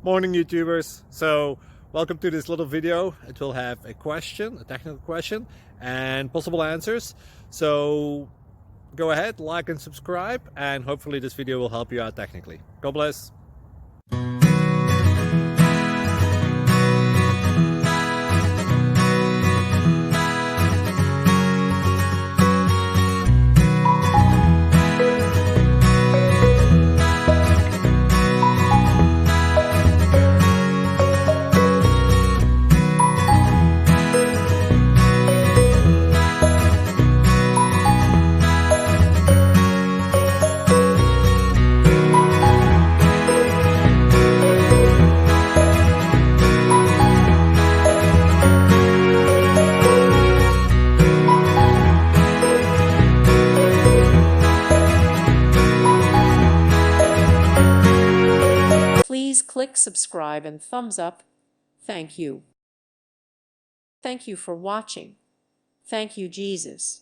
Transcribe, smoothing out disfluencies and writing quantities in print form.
Morning YouTubers. So welcome to this little video. It will have a question, a technical question, and possible answers. So go ahead, like and subscribe, and hopefully this video will help you out technically. God bless. Please click subscribe and thumbs up. Thank you. Thank you for watching. Thank you, Jesus.